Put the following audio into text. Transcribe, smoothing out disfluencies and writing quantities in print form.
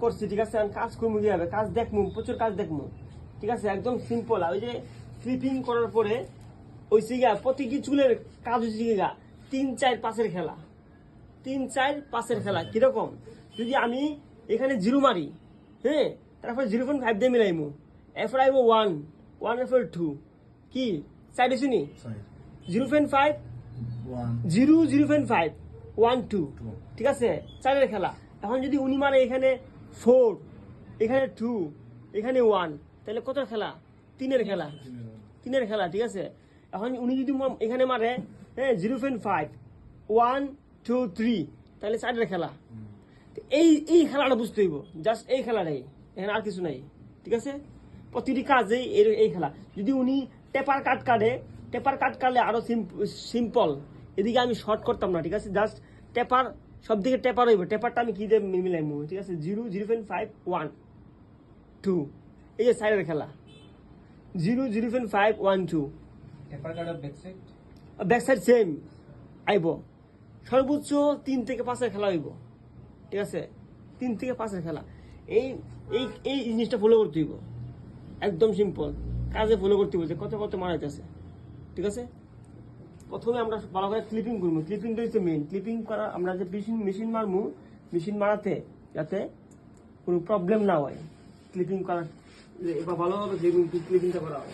করছি, ঠিক আছে? আমি কাজ করবো কিভাবে, কাজ দেখবো, প্রচুর কাজ দেখবো, ঠিক আছে? একদম সিম্পল। ওই যে ক্লিপিং করার পরে ওই সিগা প্রতিটি চুলের কাজ হচ্ছে গা 3-4-5 খেলা, 3-4-5 খেলা। কিরকম? যদি আমি এখানে 0 মারি, হ্যাঁ, তারপরে 0.5 দিয়ে মিলাইমু, এরপর আইব 1 এরপর 2, কি 4 হয়েছে নি? 0.5 0 0.5 1 2, ঠিক আছে? 4 খেলা। এখন যদি উনি মারে এখানে 4, এখানে 2, এখানে 1, তাহলে কত খেলা? 3 খেলা, 3 খেলা, ঠিক আছে? এখন উনি যদি এখানে মারে, হ্যাঁ, 0.5 1 2 3, তাহলে 4 খেলা। এই খেলাটা বুঝতে হইব, জাস্ট এই খেলাটাই, এখানে আর কিছু নাই, ঠিক আছে? প্রতিটি কাজেই এই খেলা। যদি উনি টেপার কাট কাটে, টেপার কাট কাটলে আরো সিম্পল, এদিকে আমি শর্ট করতাম না, ঠিক আছে? জাস্ট টেপার, সব দিকে টেপার হইব। টেপারটা আমি কি দিয়ে মিলাইমু, ঠিক আছে? 0 0.5 1 2, এই যে সাইডের খেলা 0 0.5 1 2। Taper cutter back side, back side same আইব। সর্বোচ্চ 3-5 খেলা হইব, ঠিক আছে? 3-5 খেলা। এই এই এই জিনিসটা ফলো করতে হইব, একদম সিম্পল কাজে ফলো করতে হইব যে কত কত মারাইতেছে, ঠিক আছে? প্রথমে আমরা ভালো করে ক্লিপিং করবো। ক্লিপিংটা হচ্ছে মেইন। ক্লিপিং করা, আমরা যে মেশিন মারবো, মেশিন মারাতে যাতে কোনো প্রবলেম না হয়, ক্লিপিং করা ভালোভাবে ক্লিপিংটা করা হয়।